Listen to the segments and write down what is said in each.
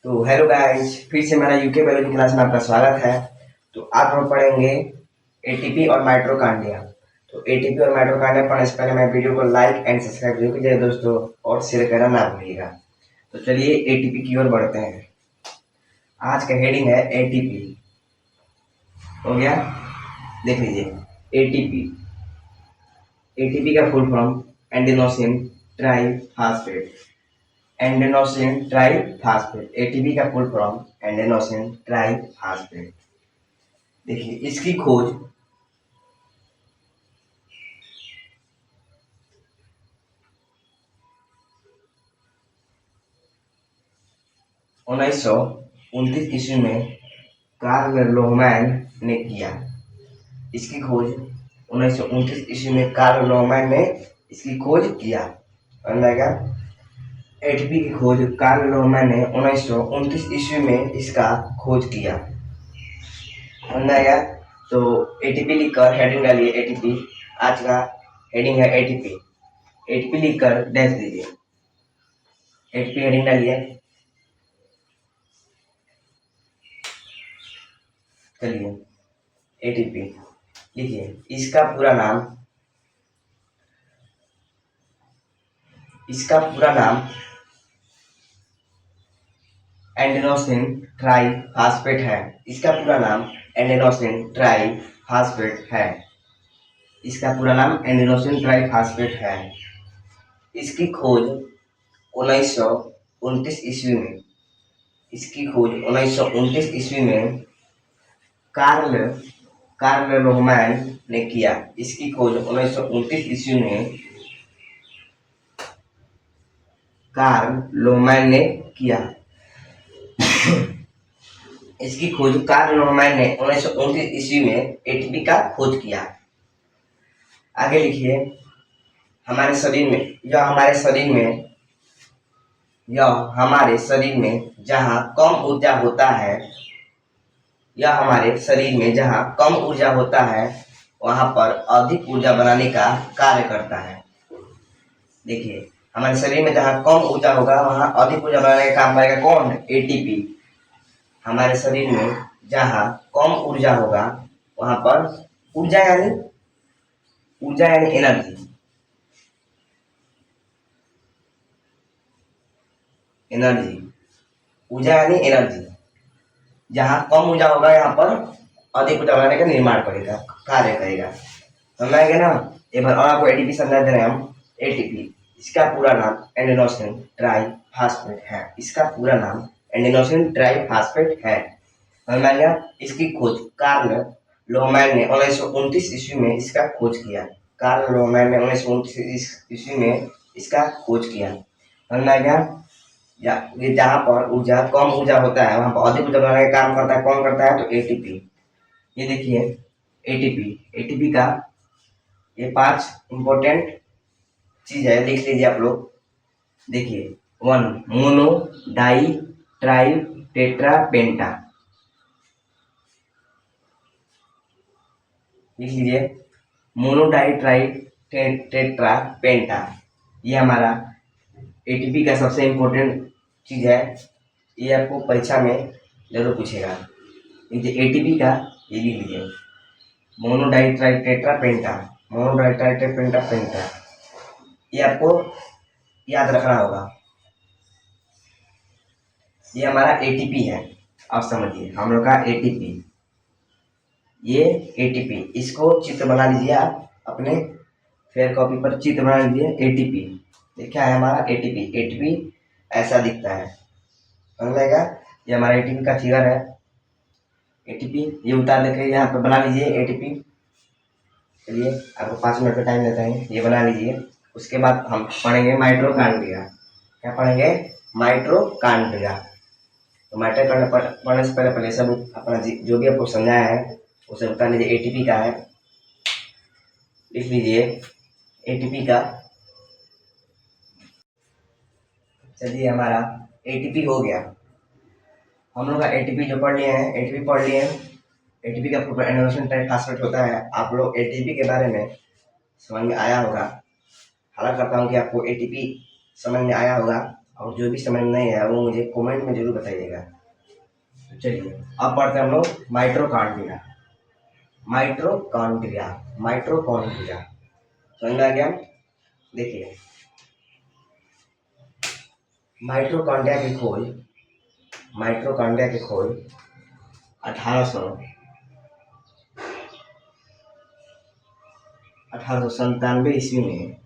तो hello guys, फिर से मेरा यूके बायोलॉजी क्लास में आपका स्वागत है। तो आज हम पढ़ेंगे एटीपी और माइटोकॉन्ड्रिया। तो एटीपी और माइटोकॉन्ड्रिया पढ़ने से पहले मैं वीडियो को लाइक एंड सब्सक्राइब जरूर कीजिएगा दोस्तों, और शेयर करना ना भूलिएगा। तो चलिए एटीपी की ओर बढ़ते हैं। आज का हेडिंग है एटीपी। हो गया, देख लीजिए एटीपी। एटीपी का full form adenosine triphosphate. Adenosine triphosphate, ATP का फुल फॉर्म एंडेनोसिन ट्राइफॉस्फेट। देखिए इसकी खोज उन्नीस सौ 19 ईस्वी में कार्ल लोहमैन ने किया। इसकी खोज 1929 ईस्वी में कार्ल लोहमैन ने इसकी खोज किया। एटीपी की खोज कार्ल लोहमैन ने 1929 ईस्वी में इसका खोज किया। तो एटीपी लिखकर हेडिंग डालिए एटीपी। आज का हेडिंग है एटीपी। एटीपी लिखकर डैश दीजिए। एटीपी हेडिंग डालिए। चलिए एटीपी लिखिए। इसका पूरा नाम एंडेनोसिन ट्राइफॉस्फेट है। इसका पूरा नाम एंडेनोसिन ट्राइफॉस्फेट है। इसका पूरा नाम एंडेनोसिन ट्राइफॉस्फेट है। इसकी खोज 1929 ईस्वी में इसकी खोज 1929 ईस्वी में कार्ल लोहमैन ने किया। इसकी खोज 1929 ईस्वी में कार्ल लोहमैन ने किया। इसकी खोज कार्ल लोहमैन ने 1929 ईस्वी में एटीपी का खोज किया। आगे लिखिए। हमारे शरीर में जहाँ कम ऊर्जा होता है वहां पर अधिक ऊर्जा बनाने का कार्य करता है। देखिए, हमारे शरीर में जहाँ कम ऊर्जा होगा वहां अधिक ऊर्जा बनाने का काम करेगा कौन? एटीपी। हमारे शरीर में जहाँ कम ऊर्जा होगा वहां पर ऊर्जा यानी एनर्जी। ऊर्जा यानी एनर्जी। जहाँ कम ऊर्जा होगा यहाँ पर अधिक ऊर्जा बनाने का निर्माण करेगा, कार्य करेगा। समझाएंगे ना? एक बार और आपको एटीपी समझा दे रहे हैं हम। एटीपी, इसका पूरा नाम एंडेनोसिन ट्राइफॉस्फेट है। इसका पूरा नाम एंडेनोसिन ट्राइफॉस्फेट है। समझ में आ गया? इसकी खोज कार्ल लोहमैन ने 1929 ईस्वी में इसका खोज किया। कार्ल लोहमैन ने 1929 ईस्वी में इसका खोज किया। समझ में आ गया? ये जहाँ पर कम ऊर्जा होता है वहां पर अधिक ऊर्जा बनाने का काम करता है। कौन करता है? तो एटीपी। ये देखिए एटीपी का ये 5 इंपॉर्टेंट चीज है, लिख लीजिए आप लोग। देखिए 1 मोनो डाई ट्राई टेट्रा पेंटा। लिख लीजिए मोनो डाई ट्राई टेट्रा पेंटा। ये हमारा एटीपी का सबसे इम्पोर्टेंट चीज है। ये आपको परीक्षा में जरूर पूछेगा। एटीपी का ये लिख लीजिए मोनोडाइट्राइटेट्रापेंटा। पेंटा, ये आपको याद रखना होगा। ये हमारा एटीपी है। आप समझिए हम लोग का एटीपी, ये एटीपी। इसको चित्र बना लीजिए आप अपने फेयर कॉपी पर, चित्र बना लीजिए एटीपी। ये क्या है? हमारा एटीपी ऐसा दिखता है। समझ जाएगा? ये हमारा एटीपी का फिगर है। एटीपी ये उतार लेके यहाँ पे बना लीजिए एटीपी। चलिए आपको 5 मिनट का टाइम देते हैं, ये बना लीजिए। उसके बाद हम पढ़ेंगे माइटोकॉन्ड्रिया। क्या पढ़ेंगे? माइटोकॉन्ड्रिया। तो माइटोकॉन्ड्रिया पढ़ने से पहले सब अपना जो भी आपको समझाया है उसे बता लीजिए। एटीपी का है, लिख लीजिए एटीपी का। चलिए हमारा एटीपी हो गया। हम लोग का एटीपी जो पढ़ लिए हैं, एटीपी का पूरा एंडेनोसिन ट्राइफॉस्फेट होता है। आप लोग एटीपी के बारे में समझ में आया होगा। हालांकि करता हूँ कि आपको एटीपी समझ में आया होगा और जो भी समझ में नहीं आया वो मुझे कमेंट में जरूर बताइएगा। तो चलिए अब पढ़ते हैं हम लोग माइटोकॉन्ड्रिया। माइटोकॉन्ड्रिया, माइटोकॉन्ड्रिया समझ में आ गया। देखिए माइटोकॉन्ड्रिया की खोज, माइटोकॉन्ड्रिया की खोज 1897 ईस्वी में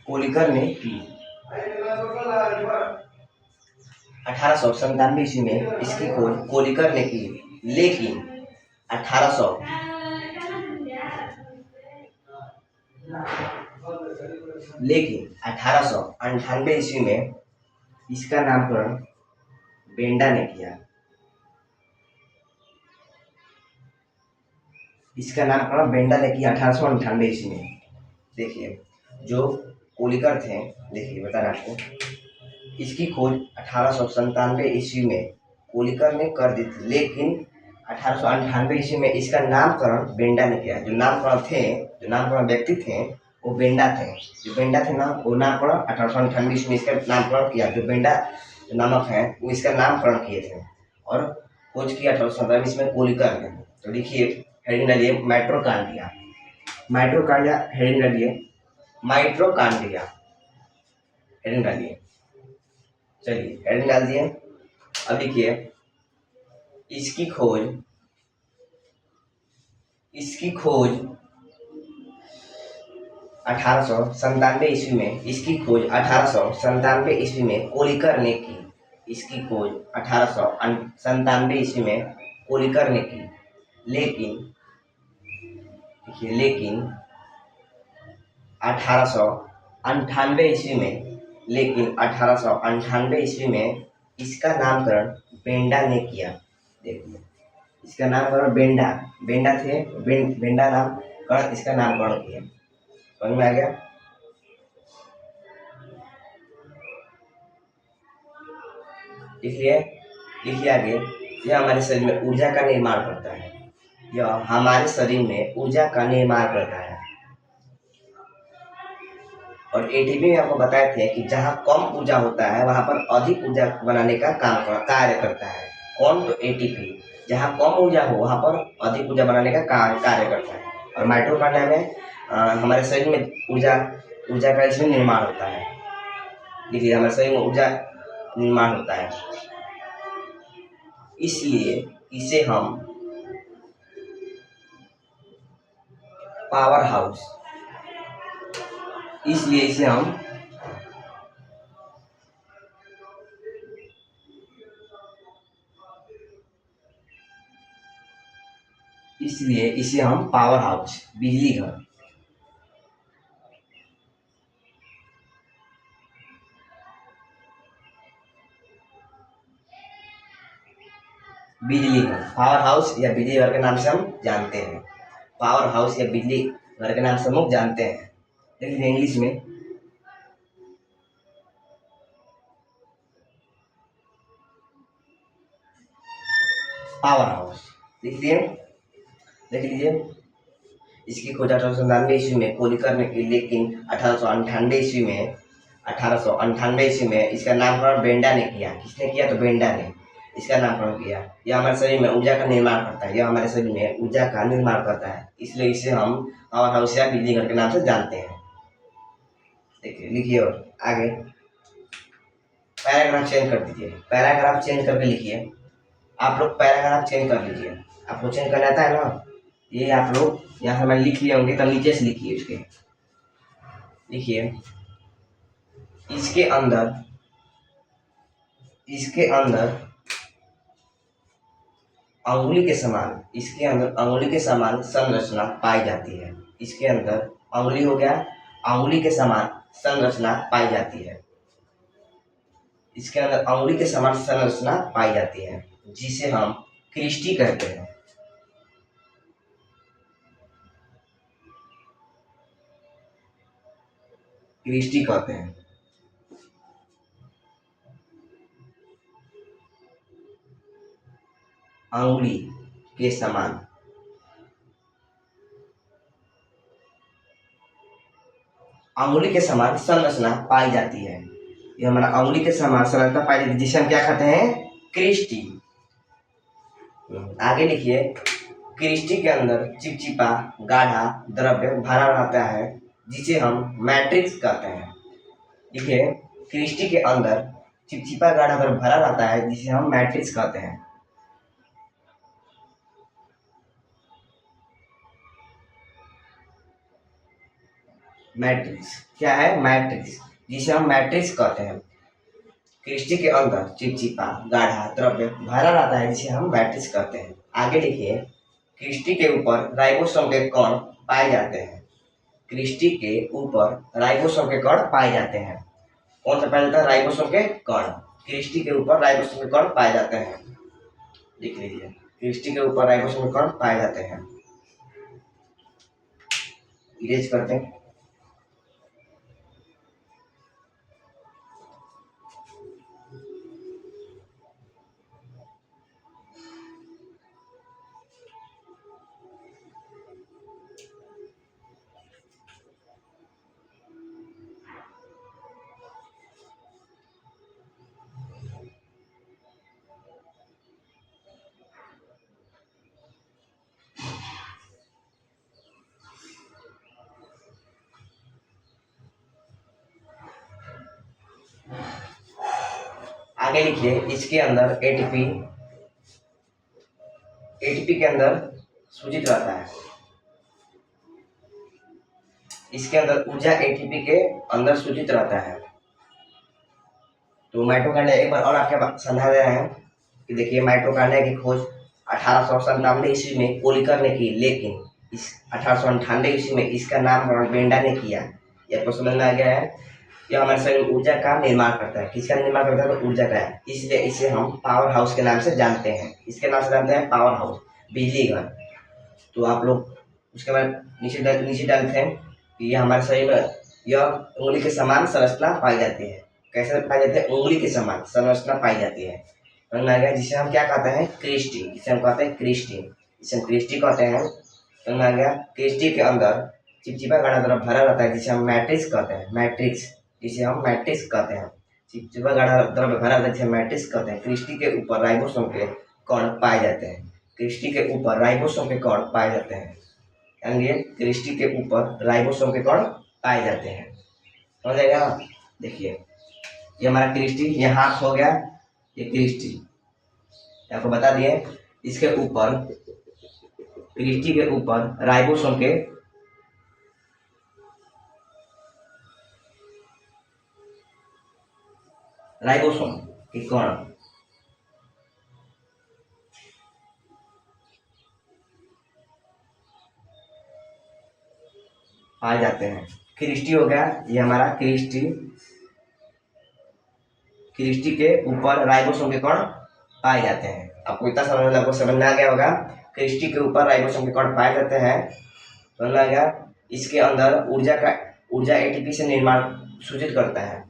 कोलिकर ने की। 1897 ईस्वी में इसकी खोज कोलिकर ने की, लेकिन 1800 लेकिन 1898 ईस्वी में इसका नामकरण बेंडा ने किया। इसका नामकरण बेंडा ने किया 1898 ईस्वी में। देखिए जो कोलिकर थे, देखिए बता रहा आपको, इसकी खोज 1897 ईस्वी में कोलिकर ने कर दी थी, लेकिन 1898 ईस्वी में इसका नामकरण बेंडा ने किया। जो नामकरण व्यक्ति थे वो बेंडा थे। जो बेंडा थे ना, वो नामकरण 1898 ईस्वी में इसका नामकरण किया। जो बेंडा नामक है वो इसका नामकरण किए थे और खोज किया 1897 ईस्वी में कोलिकर ने। तो देखिए हेडिंग डालिए माइटोकॉन्ड्रिया, माइटोकॉन्ड्रिया हेडिंग डालिए, माइटोकॉन्ड्रिया हेडिंग डालिए। चलिए हेडिंग डाल दिए। अब देखिए इसकी खोज 1897 ईस्वी में, इसकी खोज 1897 ईस्वी में कोलिकर ने की। इसकी खोज 1897 ईस्वी में कोलिकर ने की, लेकिन देखिए लेकिन 1898 ईस्वी में, लेकिन 1898 ईस्वी में इसका नामकरण बेंडा ने किया। देखिए इसका नामकरण बेंडा थे, बेंडा नामकरण इसका नामकरण किया। समझ में आ गया। इसलिए लिखिए आगे, यह हमारे शरीर में ऊर्जा का निर्माण करता है। यह हमारे शरीर में ऊर्जा का निर्माण करता है। और एटीपी में आपको बताए थे कि जहाँ कम ऊर्जा होता है वहां पर अधिक ऊर्जा बनाने का कार्य करता है। कौन? तो एटीपी। जहाँ कम ऊर्जा हो वहां पर अधिक ऊर्जा बनाने का कार्य करता है। और माइटोकॉन्ड्रिया में हमारे शरीर में ऊर्जा का इसमें निर्माण होता है। देखिए हमारे शरीर में ऊर्जा निर्माण होता है, इसलिए इसे हम पावर हाउस, इसलिए इसे हम पावर हाउस, बिजली घर, बिजली घर, पावर हाउस या बिजली घर के नाम से हम जानते हैं। पावर हाउस या बिजली घर के नाम से हम लोग जानते हैं। देखिए इंग्लिश में पावर हाउस लिख लिए। देख लीजिए इसकी खोज 1897 ईस्वी में कोलिकर ने की, लेकिन 1898 ईस्वी में इसका नामकरण बेंडा ने किया। किसने किया? तो बेंडा ने इसका नामकरण किया। यह हमारे शरीर में ऊर्जा का निर्माण करता है, इसलिए इसे हम पावर हाउस या बिजली घर के नाम से जानते हैं। देखिए लिखिए और आगे पैराग्राफ चेंज कर दीजिए, पैराग्राफ चेंज करके लिखिए। आप लोग पैराग्राफ चेंज कर लीजिए, आपको चेंज करना आता है ना। ये आप लोग यहाँ से मैंने लिख लिए होंगे, तो नीचे से लिखिए। इसके लिखिए इसके अंदर अंगुली के समान संरचना पाई जाती है। इसके अंदर अंगुली हो गया, अंगुली के समान संरचना पाई जाती है। इसके अंदर अंगुली के समान संरचना पाई जाती है, जिसे हम क्रिस्टी कहते हैं। क्रिस्टी कहते हैं। अंगुली के समान अंगुली के समान संरचना पाई जाती है। ये हमारा अंगुली के समान संरचना पाई जाती है, जिसे हम क्या कहते हैं, क्रिस्टी। आगे लिखिए, क्रिस्टी के अंदर चिपचिपा गाढ़ा द्रव्य भरा रहता है, जिसे हम मैट्रिक्स कहते हैं। देखिए, क्रिस्टी के अंदर चिपचिपा गाढ़ा द्रव्य भरा रहता है, जिसे हम मैट्रिक्स कहते हैं। मैट्रिक्स क्या है, मैट्रिक्स, जिसे हम मैट्रिक्स कहते हैं। क्रिस्टी के अंदर चिपचिपा गाढ़ा द्रव्य भरा रहता है, जिसे हम मैट्रिक्स कहते हैं। आगे लिखिए, क्रिस्टी के ऊपर राइबोसोम के कण पाए जाते हैं। क्रिस्टी के ऊपर राइबोसोम के कण पाए जाते हैं। कौन सा पाया जाता है, राइबोसोम के कण। क्रिस्टी के ऊपर राइबोसोम के कण पाए जाते हैं, लिख लीजिए, क्रिस्टी के ऊपर राइबोसोम के कण पाए जाते हैं। इरेज करते हैं। आगे लिखिए, इसके अंदर एटीपी के अंदर सूचित रहता है। इसके अंदर ऊर्जा एटीपी के अंदर सूचित रहता है। तो माइटोकॉन्ड्रिया एक बार और आपके समझा दे रहे हैं कि देखिए, माइटोकॉन्ड्रिया की खोज 1897 ईस्वी में कोलिकर ने की, लेकिन इस 1898 ईस्वी में इसका नाम बेंडा ने किया। ये आपको समझ में आ गया है। यह हमारे शरीर में ऊर्जा का निर्माण करता है। किसका निर्माण करता है, तो ऊर्जा का है, इसलिए इसे हम पावर हाउस के नाम से जानते हैं। इसके नाम से जानते हैं पावर हाउस, बिजली घर। तो आप लोग उसके बाद नीचे डालते हैं कि यह हमारे शरीर में यह उंगली के समान संरचना पाई जाती है। कैसे पाई जाती है, उंगली के समान संरचना पाई जाती है, समझ में आ गया। जिसे हम क्या कहते हैं, क्रिस्टी। जिसे हम कहते हैं क्रिस्टी, जिसे हम क्रिस्टी कहते हैं, समझ में आ गया। क्रिस्टी के अंदर चिपचिपा गाढ़ा द्रव्य भरा रहता है, जिसे हम मैट्रिक्स कहते हैं, मैट्रिक्स, जिसे हम मैट्रिक्स कहते हैं। चिपचिपा गाढ़ा द्रव्य भरा रहता है, जिसे मैट्रिक्स कहते हैं। क्रिस्टी के ऊपर राइबोसोम के कण पाए जाते हैं। क्रिस्टी के ऊपर राइबोसोम के कण पाए जाते हैं, यानी क्रिस्टी के ऊपर राइबोसोम के कण पाए जाते हैं, समझ आएगा। देखिए, ये हमारा क्रिस्टी, ये हाथ हो गया, ये क्रिस्टी आपको बता दिए। इसके ऊपर, क्रिस्टी के ऊपर राइबोसोम के कण पाए जाते हैं। क्रिस्टी हो गया, ये हमारा क्रिस्टी के ऊपर राइबोसोम के कण पाए जाते हैं। आपको इतना समझ में आ गया होगा। क्रिस्टी के ऊपर राइबोसोम के कण पाए जाते हैं, समझ में आ गया। इसके अंदर ऊर्जा एटीपी से निर्माण सूचित करता है।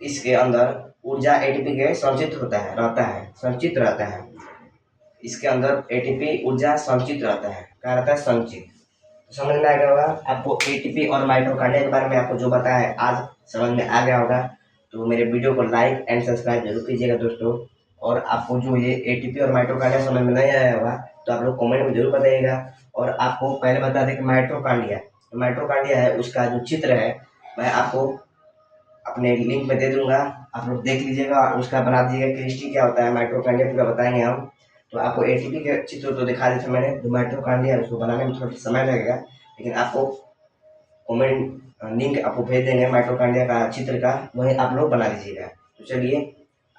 इसके अंदर ऊर्जा एटीपी के संचित संचित रहता है। इसके अंदर एटीपी ऊर्जा संचित रहता है, क्या रहता है, संचित। समझ में आ गया होगा। आपको एटीपी और माइटोकॉन्ड्रिया के बारे में आपको जो बताया है आज समझ में आ गया होगा। तो मेरे वीडियो को लाइक एंड सब्सक्राइब जरूर कीजिएगा दोस्तों। और आपको जो ये एटीपी और माइटोकॉन्ड्रिया समझ में नहीं आया होगा तो आप लोग कमेंट में जरूर बताइएगा। और आपको पहले बता दें कि माइटोकॉन्ड्रिया है, उसका जो चित्र है मैं आपको अपने लिंक में दे दूंगा, आप लोग देख लीजिएगा, उसका बना दीजिएगा। क्रिस्टी क्या होता है, माइटोकॉन्ड्रिया पूरा बताएंगे हम। तो आपको एटीपी के चित्र तो दिखा देते मैंने, जो माइटोकॉन्ड्रिया है उसको बनाने में थोड़ा समय लगेगा, लेकिन आपको कमेंट लिंक आपको भेज देंगे माइटोकॉन्ड्रिया का चित्र का, वही आप लोग बना लीजिएगा। तो चलिए,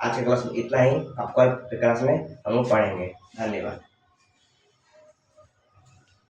आज के क्लास में इतना ही। आपका क्लास में हम लोग पढ़ेंगे। धन्यवाद।